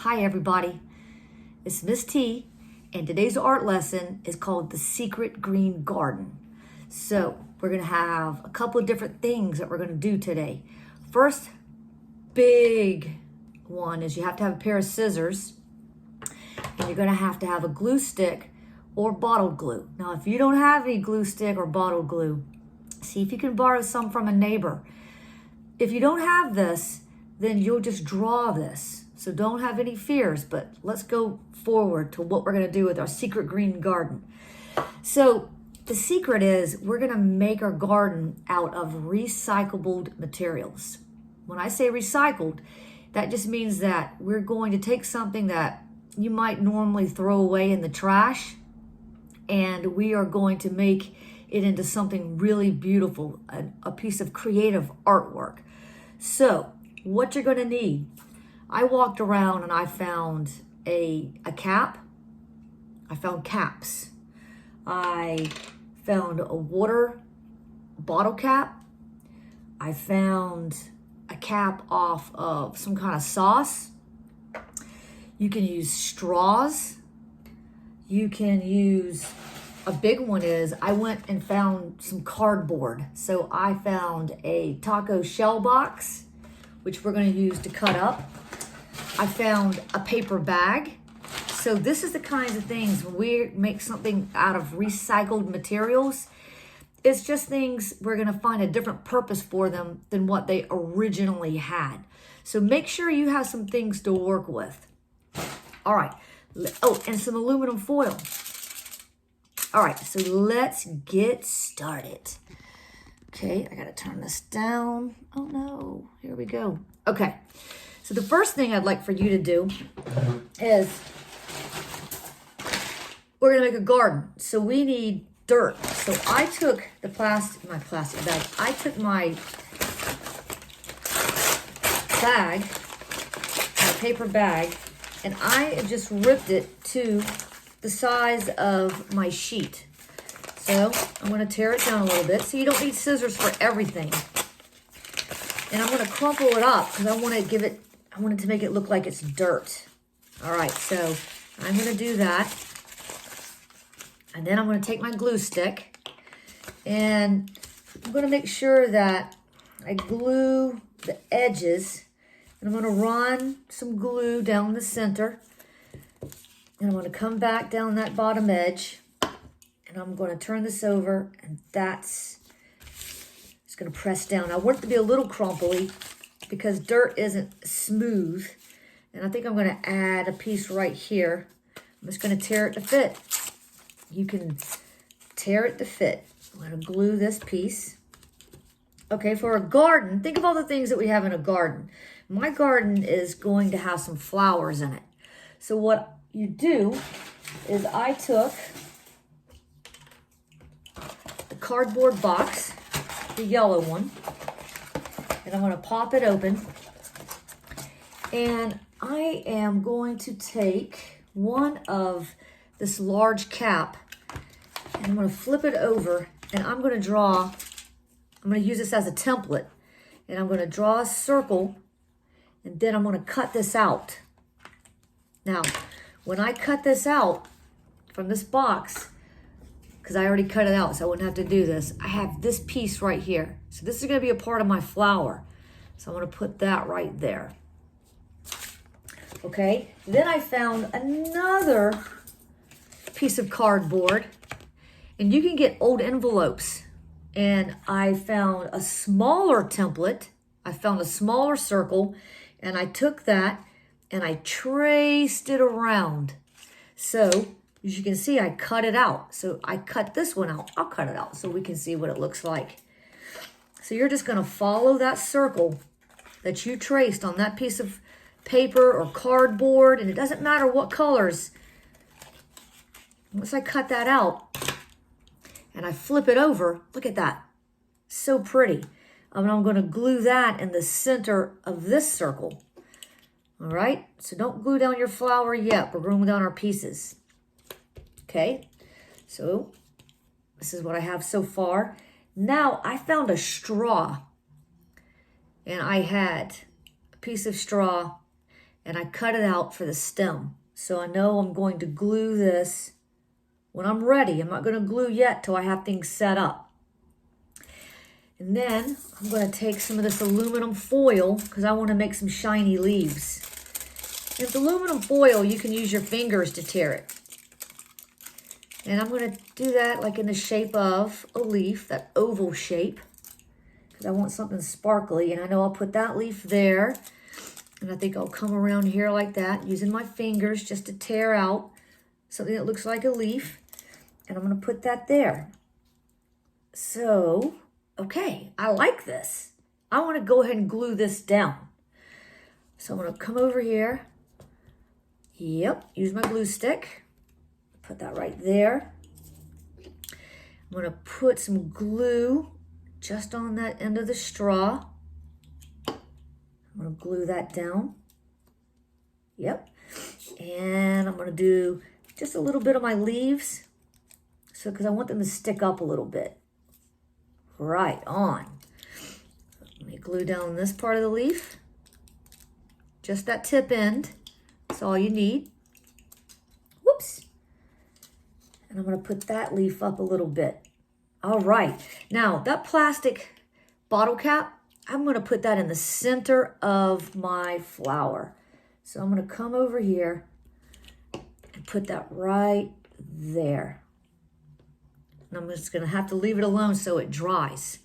Hi everybody, it's Miss T, and today's art lesson is called The Secret Green Garden. So we're gonna have a couple of different things that we're gonna do today. First big one is you have to have a pair of scissors, and you're gonna have to have a glue stick or bottled glue. Now if you don't have any glue stick or bottled glue, see if you can borrow some from a neighbor. If you don't have this, then you'll just draw this. So don't have any fears, but let's go forward to what we're gonna do with our secret green garden. So the secret is we're gonna make our garden out of recyclable materials. When I say recycled, that just means that we're going to take something that you might normally throw away in the trash, and we are going to make it into something really beautiful, a piece of creative artwork. So what you're gonna need, I walked around and I found a cap. I found caps. I found a water bottle cap. I found a cap off of some kind of sauce. You can use straws. You can use, a big one is, I went and found some cardboard. So I found a taco shell box, which we're gonna use to cut up. I found a paper bag. So this is the kinds of things when we make something out of recycled materials, it's just things we're gonna find a different purpose for them than what they originally had. So make sure you have some things to work with. All right, oh, and some aluminum foil. All right, so let's get started. Okay, I gotta turn this down. Oh no, here we go. Okay, so the first thing I'd like for you to do is we're gonna make a garden. So we need dirt. So I took the my plastic bag. I took my bag, my paper bag, and I just ripped it to the size of my sheet. So I'm gonna tear it down a little bit. So you don't need scissors for everything. And I'm gonna crumple it up because I want it to make it look like it's dirt. All right, so I'm gonna do that. And then I'm gonna take my glue stick and I'm gonna make sure that I glue the edges, and I'm gonna run some glue down the center, and I'm gonna come back down that bottom edge, and I'm gonna turn this over, and that's just gonna press down. I want it to be a little crumply because dirt isn't smooth. And I think I'm gonna add a piece right here. I'm just gonna tear it to fit. You can tear it to fit. I'm gonna glue this piece. Okay, for a garden, think of all the things that we have in a garden. My garden is going to have some flowers in it. So what you do is I took the cardboard box, the yellow one, and I'm gonna pop it open. And I am going to take one of this large cap, and I'm gonna flip it over, and I'm gonna use this as a template, and I'm gonna draw a circle, and then I'm gonna cut this out. Now, when I cut this out from this box, because I already cut it out, so I wouldn't have to do this, I have this piece right here. So this is gonna be a part of my flower. So I'm gonna put that right there. Okay, then I found another piece of cardboard, and you can get old envelopes. And I found a smaller template. I found a smaller circle, and I took that and I traced it around. So as you can see, I cut it out. So I cut this one out. I'll cut it out so we can see what it looks like. So you're just gonna follow that circle that you traced on that piece of paper or cardboard, and it doesn't matter what colors. Once I cut that out and I flip it over, look at that. So pretty. And I'm gonna glue that in the center of this circle. All right, so don't glue down your flower yet. We're gluing down our pieces. Okay, so this is what I have so far. Now I found a straw, and I had a piece of straw, and I cut it out for the stem. So I know I'm going to glue this when I'm ready. I'm not going to glue yet till I have things set up. And then I'm going to take some of this aluminum foil because I want to make some shiny leaves. And with aluminum foil, you can use your fingers to tear it. And I'm going to do that like in the shape of a leaf, that oval shape, because I want something sparkly. And I know I'll put that leaf there. And I think I'll come around here like that, using my fingers just to tear out something that looks like a leaf. And I'm going to put that there. So, okay, I like this. I want to go ahead and glue this down. So I'm going to come over here. Yep, use my glue stick. Put that right there. I'm going to put some glue just on that end of the straw. I'm going to glue that down. Yep. And I'm going to do just a little bit of my leaves. So, because I want them to stick up a little bit. Right on. Let me glue down this part of the leaf. Just that tip end. That's all you need. Whoops. And I'm going to put that leaf up a little bit. All right. Now, that plastic bottle cap, I'm going to put that in the center of my flower. So I'm going to come over here and put that right there. And I'm just going to have to leave it alone so it dries.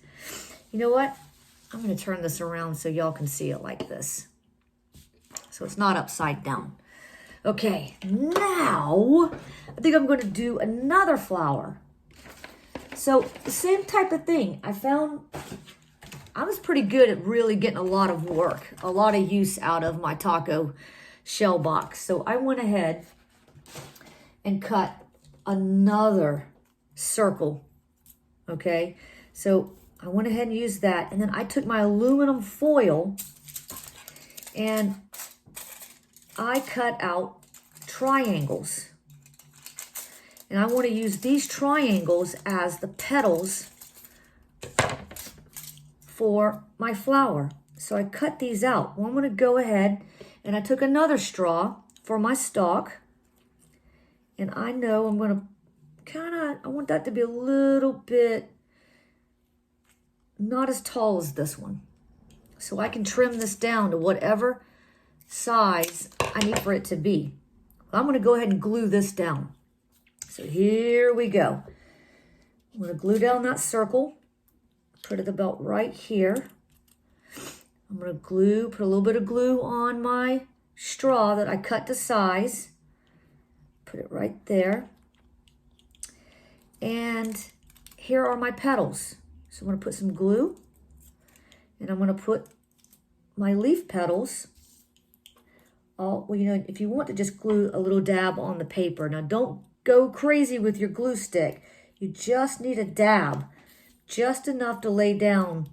You know what? I'm going to turn this around so y'all can see it like this. So it's not upside down. Okay, now I think I'm going to do another flower. So the same type of thing. I found I was pretty good at really getting a lot of work, a lot of use out of my taco shell box. So I went ahead and cut another circle. Okay, so I went ahead and used that. And then I took my aluminum foil and I cut out triangles. And I want to use these triangles as the petals for my flower. So I cut these out. Well, I'm going to go ahead and I took another straw for my stalk. And I know I'm going to I want that to be a little bit not as tall as this one. So I can trim this down to whatever size I need for it to be. I'm going to go ahead and glue this down. So here we go. I'm going to glue down that circle. Put it about right here. I'm going to put a little bit of glue on my straw that I cut to size. Put it right there. And here are my petals. So I'm going to put some glue. And I'm going to put my leaf petals. Well, you know, if you want to just glue a little dab on the paper. Now, don't go crazy with your glue stick. You just need a dab, just enough to lay down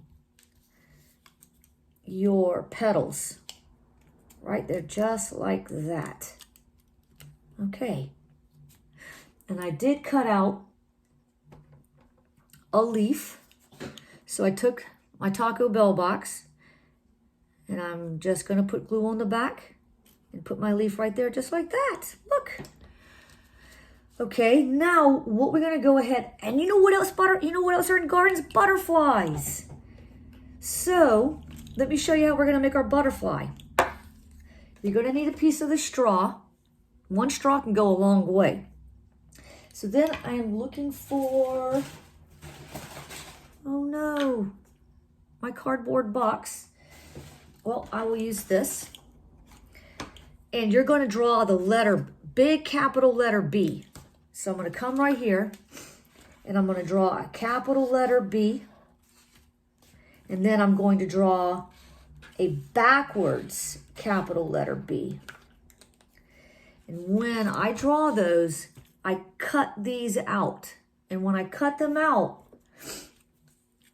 your petals. Right there, just like that. Okay. And I did cut out a leaf. So I took my Taco Bell box and I'm just going to put glue on the back. And put my leaf right there just like that. Look. Okay, now what we're going to go ahead, and you know what else are in gardens? Butterflies. So let me show you how we're going to make our butterfly. You're going to need a piece of the straw. One straw can go a long way. So then I'm looking for, oh no, my cardboard box. Well, I will use this. And you're going to draw the letter, big capital letter B. So I'm going to come right here and I'm going to draw a capital letter B. And then I'm going to draw a backwards capital letter B. And when I draw those, I cut these out. And when I cut them out,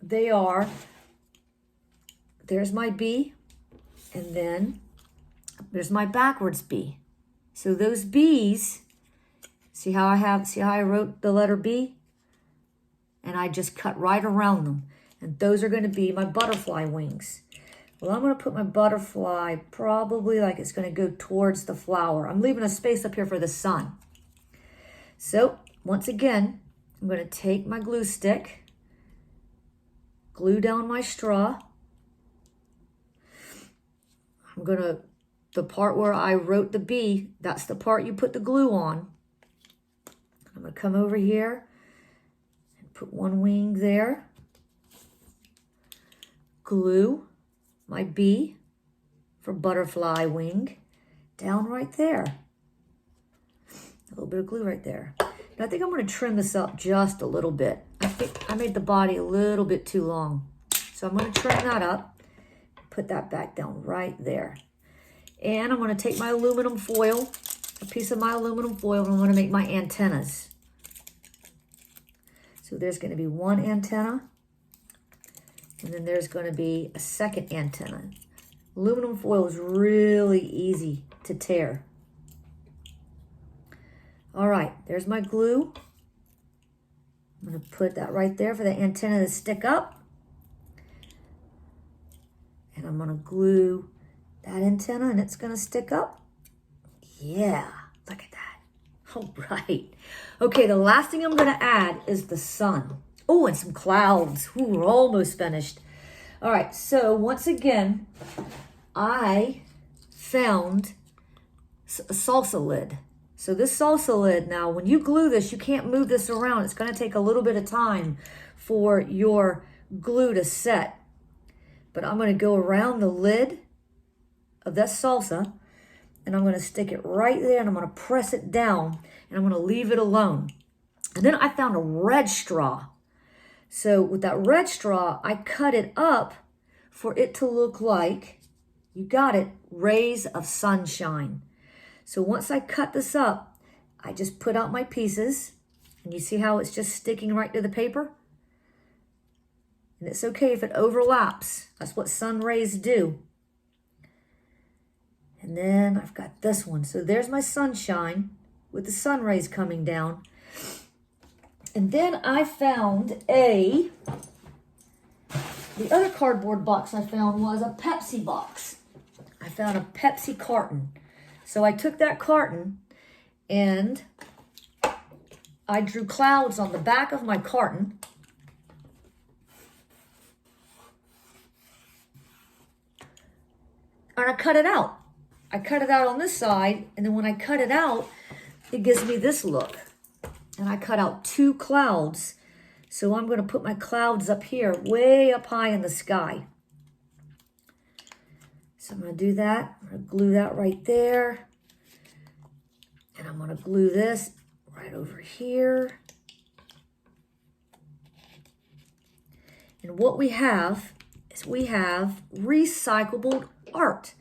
there's my B, and then there's my backwards B. So those B's, see how I wrote the letter B? And I just cut right around them. And those are going to be my butterfly wings. Well, I'm going to put my butterfly probably like it's going to go towards the flower. I'm leaving a space up here for the sun. So, once again, I'm going to take my glue stick, glue down my straw. I'm going to, the part where I wrote the bee, that's the part you put the glue on. I'm going to come over here and put one wing there. Glue my bee for butterfly wing down right there. A little bit of glue right there. Now I think I'm going to trim this up just a little bit. I think I made the body a little bit too long. So I'm going to trim that up. Put that back down right there. And I'm going to take my aluminum foil, a piece of my aluminum foil, and I'm going to make my antennas. So there's going to be one antenna. And then there's going to be a second antenna. Aluminum foil is really easy to tear. All right, there's my glue. I'm going to put that right there for the antenna to stick up. And I'm going to glue that antenna and it's going to stick up. Yeah, look at that. All right. Okay, the last thing I'm going to add is the sun. Oh, and some clouds. Ooh, we're almost finished. All right, so once again, I found a salsa lid. So this salsa lid, now when you glue this, you can't move this around. It's going to take a little bit of time for your glue to set. But I'm going to go around the lid of that salsa, and I'm going to stick it right there, and I'm going to press it down, and I'm going to leave it alone. And then I found a red straw. So with that red straw, I cut it up for it to look like, you got it, rays of sunshine. So once I cut this up, I just put out my pieces, and you see how it's just sticking right to the paper? And it's okay if it overlaps. That's what sun rays do. And then I've got this one. So there's my sunshine with the sun rays coming down. And then I found the other cardboard box I found was a Pepsi box. I found a Pepsi carton. So I took that carton and I drew clouds on the back of my carton. And I cut it out. I cut it out on this side, and then when I cut it out, it gives me this look. And I cut out two clouds. So I'm going to put my clouds up here, way up high in the sky. So I'm going to do that. I'm going to glue that right there. And I'm going to glue this right over here. And what we have is we have recyclable art.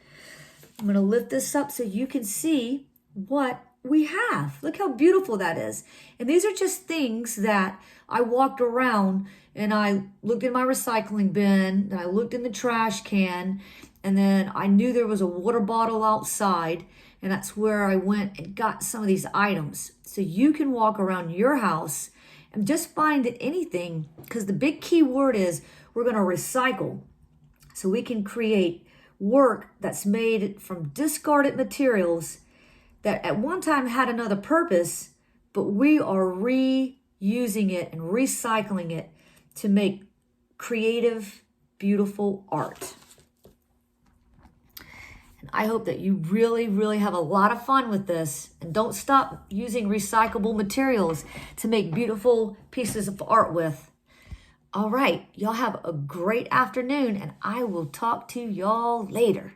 I'm going to lift this up so you can see what we have. Look how beautiful that is. And these are just things that I walked around and I looked in my recycling bin, and I looked in the trash can, and then I knew there was a water bottle outside, and that's where I went and got some of these items. So you can walk around your house and just find anything, because the big key word is we're going to recycle. So we can create work that's made from discarded materials that at one time had another purpose, but we are reusing it and recycling it to make creative, beautiful art. And I hope that you really, really have a lot of fun with this, and don't stop using recyclable materials to make beautiful pieces of art with. All right, y'all have a great afternoon, and I will talk to y'all later.